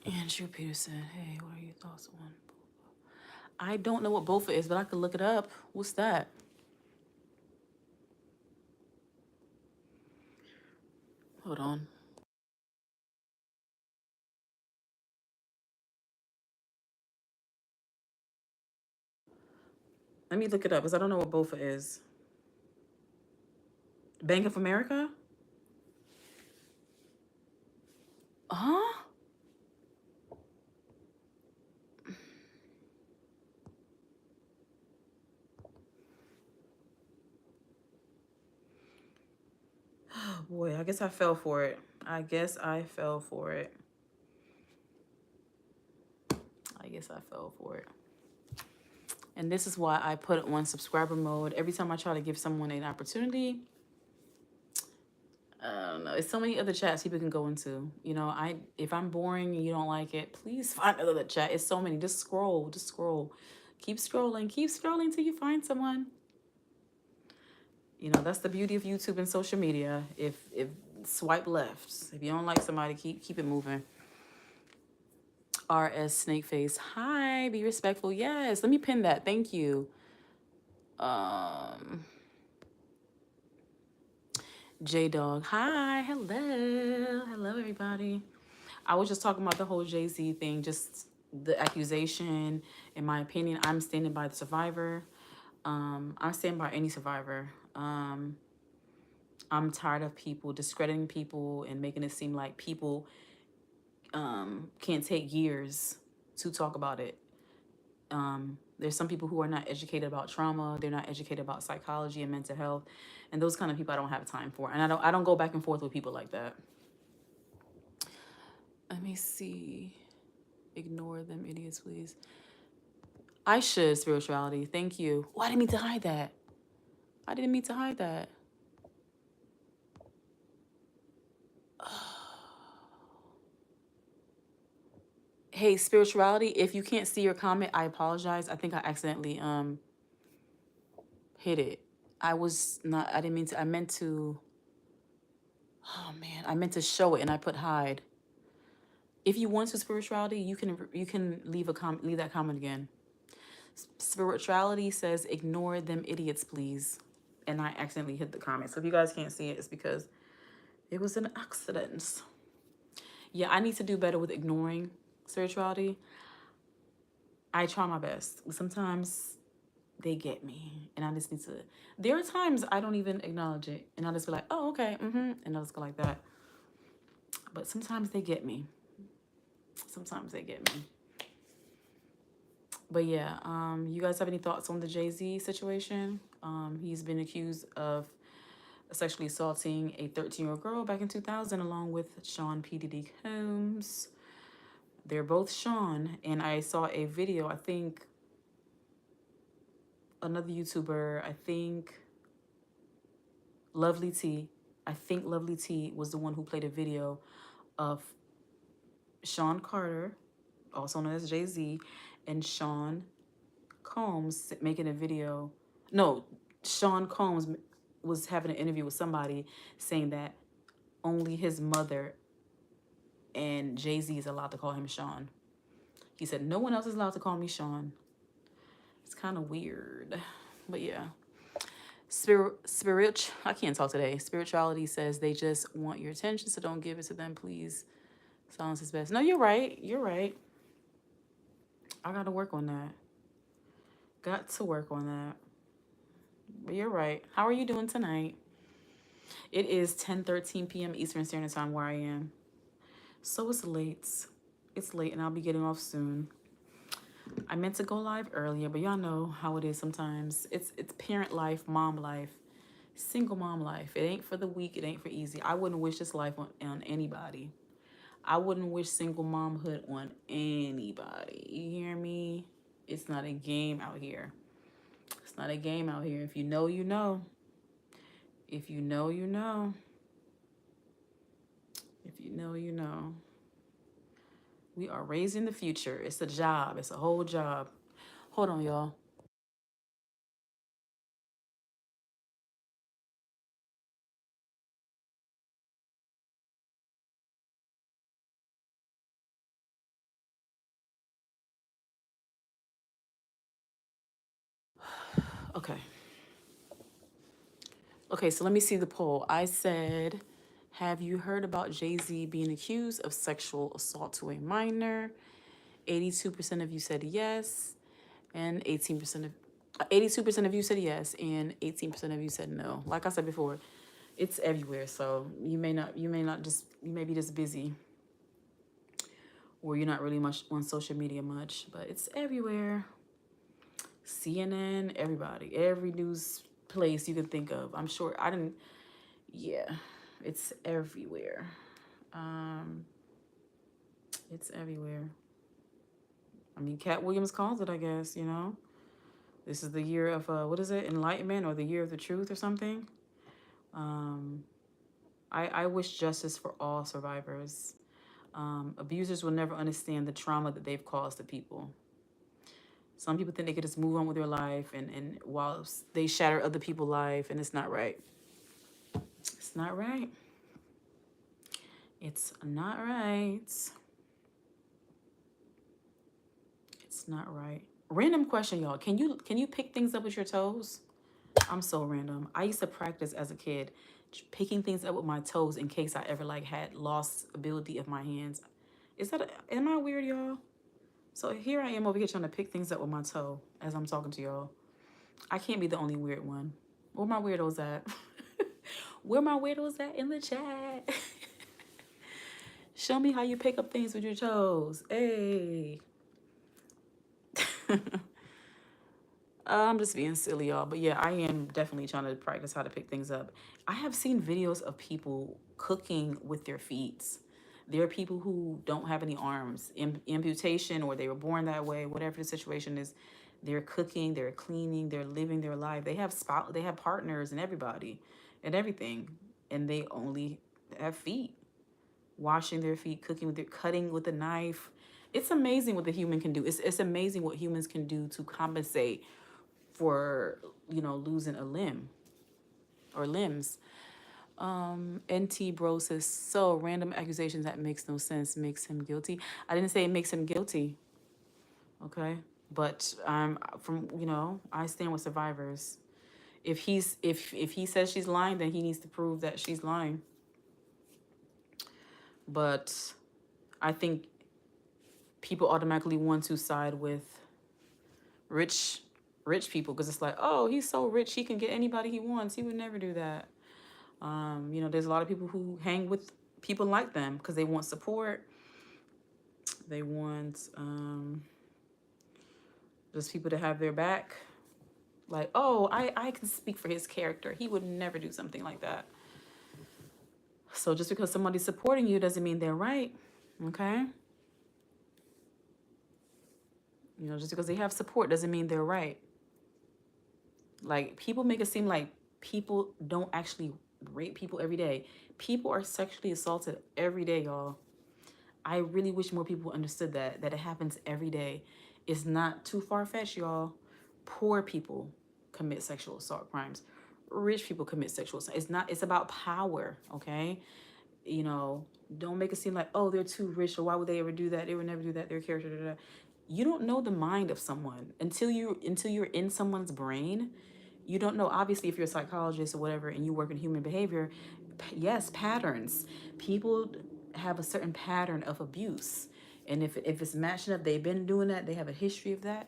Andrew Peterson, hey, what are your thoughts on boba? I don't know what bofa is, but I could look it up. What's that? Hold on. Let me look it up because I don't know what bofa is. Bank of America? Huh? Oh boy, I guess I fell for it. I guess I fell for it. And this is why I put it on subscriber mode. Every time I try to give someone an opportunity, I don't know. It's so many other chats people can go into. You know, if I'm boring and you don't like it, please find another chat. It's so many. Just scroll. Keep scrolling till you find someone. You know, that's the beauty of YouTube and social media. If swipe left. If you don't like somebody, keep it moving. RS Snakeface. Hi, be respectful. Yes, let me pin that. Thank you. J-Dog. Hi, hello everybody. I was just talking about the whole Jay-Z thing, just the accusation. In my opinion, I'm standing by the survivor. I'm standing by any survivor. I'm tired of people discrediting people and making it seem like people can't take years to talk about it. There's some people who are not educated about trauma. They're not educated about psychology and mental health, and those kind of people I don't have time for. And I don't go back and forth with people like that. Let me see. Ignore them idiots, please. I should, spirituality. Thank you. Oh, I didn't mean to hide that. I didn't mean to hide that. Hey, spirituality, if you can't see your comment, I apologize. I think I accidentally hit it. I didn't mean to. I meant to. Oh man, I meant to show it and I put hide. If you want to spirituality, you can leave that comment again. Spirituality says ignore them idiots, please. And I accidentally hit the comment. So if you guys can't see it, it's because it was an accident. Yeah, I need to do better with ignoring spirituality. I try my best. Sometimes they get me, and I just need to. There are times I don't even acknowledge it, and I'll just be like, "Oh, okay, and I'll just go like that." But sometimes they get me. Sometimes they get me. But yeah, you guys have any thoughts on the Jay-Z situation? He's been accused of sexually assaulting a 13-year-old girl back in 2000, along with Sean P. Diddy Combs. They're both Sean, and I saw a video. I think another YouTuber. I think Lovely T. I think Lovely T was the one who played a video of Sean Carter, also known as Jay-Z, and Sean Combs making a video. No, Sean Combs was having an interview with somebody saying that only his mother and Jay-Z is allowed to call him Sean. He said, no one else is allowed to call me Sean. It's kind of weird. But yeah. I can't talk today. Spirituality says they just want your attention, so don't give it to them, please. Silence is best. No, you're right. You're right. I got to work on that. Got to work on that. But you're right. How are you doing tonight? It is 10:13 p.m. Eastern Standard Time where I am. So it's late. It's late and I'll be getting off soon. I meant to go live earlier, but y'all know how it is sometimes. It's parent life, mom life, single mom life. It ain't for the weak. It ain't for easy. I wouldn't wish this life on anybody. I wouldn't wish single momhood on anybody. You hear me? It's not a game out here. It's not a game out here. If you know, you know. If you know, you know. If you know, you know. We are raising the future. It's a job. It's a whole job. Hold on, y'all. Okay. Okay, so let me see the poll. I said, have you heard about Jay-Z being accused of sexual assault to a minor? 82% of you said yes, and 82% of you said yes, and 18% of you said no. Like I said before, it's everywhere. So you may be just busy, or you're not really much on social media much, but it's everywhere. CNN, everybody, every news place you can think of. I'm sure yeah, it's everywhere. It's everywhere. I mean, Cat Williams calls it, I guess, you know. This is the year of, what is it, enlightenment, or the year of the truth or something. I wish justice for all survivors. Abusers will never understand the trauma that they've caused to people. Some people think they could just move on with their life, and while they shatter other people's life, and it's not right. It's not right. It's not right. It's not right. Random question, y'all. Can you pick things up with your toes? I'm so random. I used to practice as a kid picking things up with my toes in case I ever had lost ability of my hands. Am I weird, y'all? So here I am over here trying to pick things up with my toe as I'm talking to y'all. I can't be the only weird one. Where my weirdos at? Where my weirdos at in the chat? Show me how you pick up things with your toes. Hey. I'm just being silly, y'all. But yeah, I am definitely trying to practice how to pick things up. I have seen videos of people cooking with their feet. There are people who don't have any arms, amputation, or they were born that way, whatever the situation is. They're cooking, they're cleaning, they're living their life. They have partners and everybody and everything. And they only have feet. Washing their feet, cooking with their cutting with a knife. It's amazing what the human can do. It's amazing what humans can do to compensate for, losing a limb or limbs. NT Bro says, so random accusations that makes no sense makes him guilty. I didn't say it makes him guilty, okay? But I stand with survivors. If he says she's lying, then he needs to prove that she's lying. But I think people automatically want to side with rich people because it's like, oh, he's so rich, he can get anybody he wants. He would never do that. There's a lot of people who hang with people like them because they want support. They want just people to have their back. Like, oh, I can speak for his character. He would never do something like that. So just because somebody's supporting you doesn't mean they're right. Okay? Just because they have support doesn't mean they're right. Like, people make it seem like people don't actually rape people every day. People are sexually assaulted every day, y'all. I really wish more people understood that it happens every day. It's not too far-fetched, y'all. Poor people commit sexual assault crimes. Rich people commit sexual assault. It's about power, okay? Don't make it seem like, oh, they're too rich, or why would they ever do that? They would never do that. Their character, da, da, da. You don't know the mind of someone until you're in someone's brain. You don't know, obviously, if you're a psychologist or whatever and you work in human behavior, yes, patterns. People have a certain pattern of abuse. And if it's matching up, they've been doing that, they have a history of that.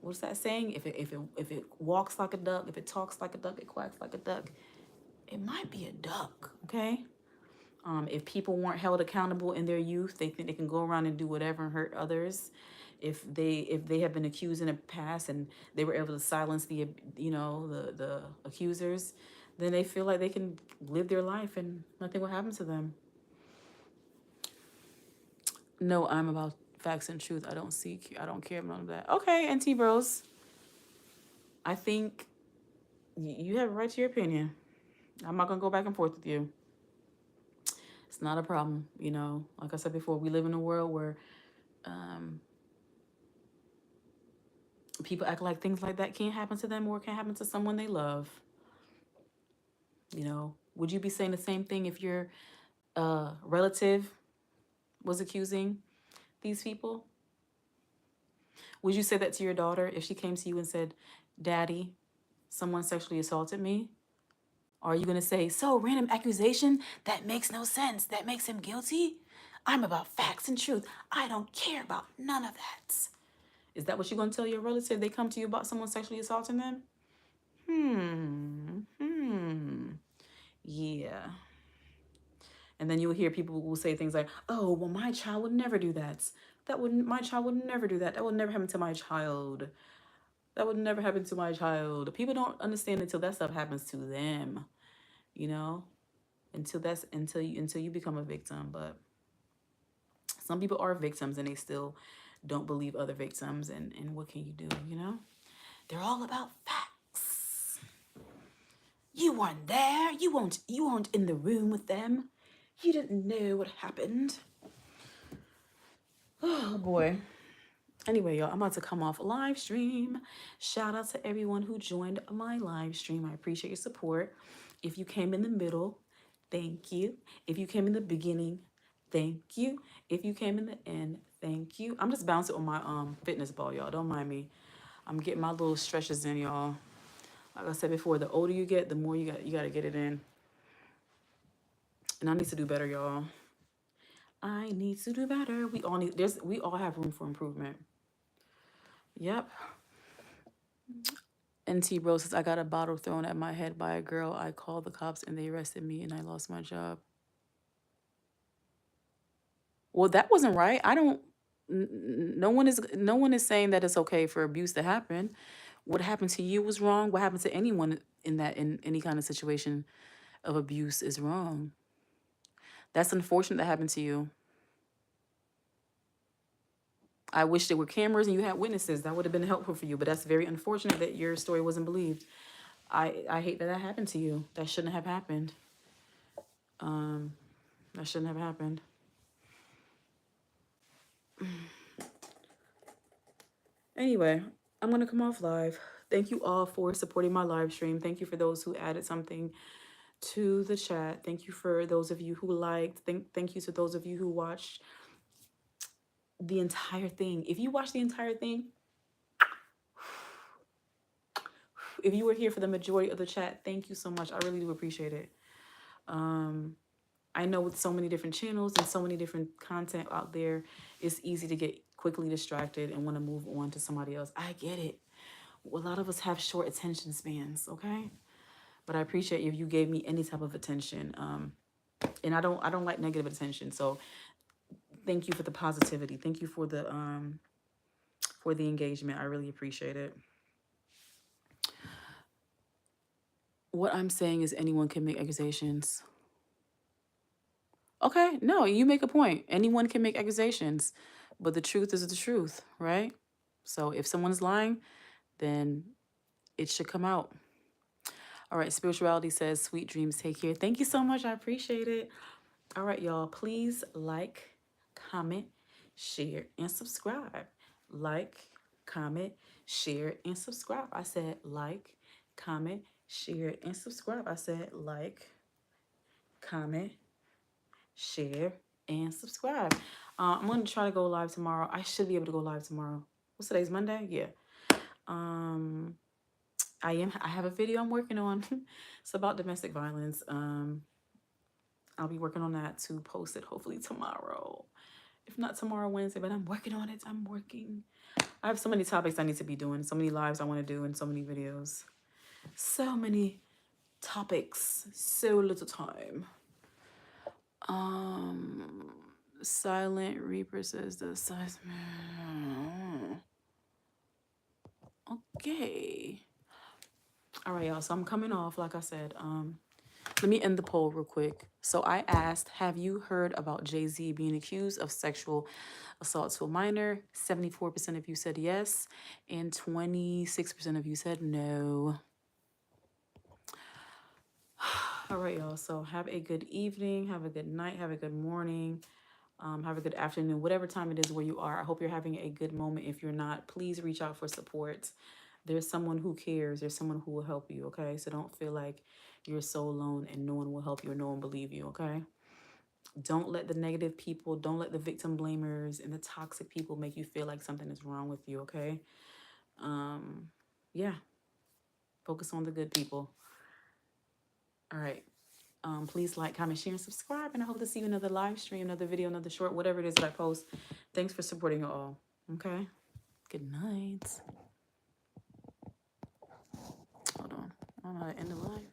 What's that saying? If it walks like a duck, if it talks like a duck, it quacks like a duck, it might be a duck, okay? If people weren't held accountable in their youth, they think they can go around and do whatever and hurt others. If they have been accused in the past and they were able to silence the accusers, then they feel like they can live their life and nothing will happen to them. No, I'm about facts and truth. I don't care about none of that. Okay, NT Bros. I think you have a right to your opinion. I'm not gonna go back and forth with you. It's not a problem, Like I said before, we live in a world where people act like things like that can't happen to them or can happen to someone they love. Would you be saying the same thing if your relative was accusing these people? Would you say that to your daughter if she came to you and said, Daddy, someone sexually assaulted me? Or are you going to say, so random accusation? That makes no sense. That makes him guilty? I'm about facts and truth. I don't care about none of that. Is that what you're going to tell your relative? They come to you about someone sexually assaulting them? Yeah. And then you will hear people who will say things like, oh, well, my child would never do that. My child would never do that. That would never happen to my child. That would never happen to my child. People don't understand until that stuff happens to them, until you become a victim. But some people are victims and they still don't believe other victims. And what can you do, They're all about facts. You weren't there. You weren't in the room with them. You didn't know what happened. Oh, boy. Anyway, y'all, I'm about to come off live stream. Shout out to everyone who joined my live stream. I appreciate your support. If you came in the middle, thank you. If you came in the beginning, thank you. If you came in the end, thank you. I'm just bouncing on my fitness ball, y'all. Don't mind me. I'm getting my little stretches in, y'all. Like I said before, the older you get, the more you got to get it in. And I need to do better, y'all. I need to do better. We all have room for improvement. Yep. NT Bro says, I got a bottle thrown at my head by a girl. I called the cops and they arrested me and I lost my job. Well, that wasn't right. I don't. No one is saying that it's okay for abuse to happen. What happened to you was wrong. What happened to anyone in any kind of situation of abuse is wrong. That's unfortunate that happened to you. I wish there were cameras and you had witnesses. That would have been helpful for you. But that's very unfortunate that your story wasn't believed. I hate that happened to you. That shouldn't have happened. That shouldn't have happened. Anyway, I'm going to come off live. Thank you all for supporting my live stream. Thank you for those who added something to the chat. Thank you for those of you who liked. Thank you to those of you who watched the entire thing. If you watched the entire thing, if you were here for the majority of the chat, thank you so much. I really do appreciate it. I know with so many different channels and so many different content out there, it's easy to get quickly distracted and want to move on to somebody else. I get it. A lot of us have short attention spans, okay? But I appreciate if you gave me any type of attention. And I don't like negative attention. So thank you for the positivity. Thank you for the engagement. I really appreciate it. What I'm saying is anyone can make accusations. Okay, no, you make a point. Anyone can make accusations, but the truth is the truth, right? So if someone's lying, then it should come out. All right, spirituality says, sweet dreams, take care. Thank you so much. I appreciate it. All right, y'all, please like, comment, share, and subscribe. Like, comment, share, and subscribe. I said like, comment, share, and subscribe. I said like, comment, share, and subscribe. I'm going to try to go live tomorrow. I should be able to go live tomorrow. What's today's Monday? Yeah. I have a video I'm working on. It's about domestic violence. I'll be working on that to post it hopefully tomorrow. If not tomorrow, Wednesday, but I'm working on it. I'm working. I have so many topics I need to be doing, so many lives I want to do, and so many videos. So many topics, so little time. Silent Reaper says the size. Okay. All right, y'all. So I'm coming off, like I said. Let me end the poll real quick. So I asked, have you heard about Jay-Z being accused of sexual assault to a minor? 74% of you said yes, and 26% of you said no. All right, y'all. So have a good evening, have a good night, have a good morning, have a good afternoon, whatever time it is where you are. I hope you're having a good moment. If you're not, please reach out for support. There's someone who cares. There's someone who will help you, okay? So don't feel like you're so alone and no one will help you or no one believe you, okay? Don't let the negative people, don't let the victim blamers and the toxic people make you feel like something is wrong with you, okay? Yeah. Focus on the good people. All right. Please like, comment, share, and subscribe. And I hope to see you in another live stream, another video, another short, whatever it is that I post. Thanks for supporting it all. Okay? Good night. Hold on. I don't know how to end the live.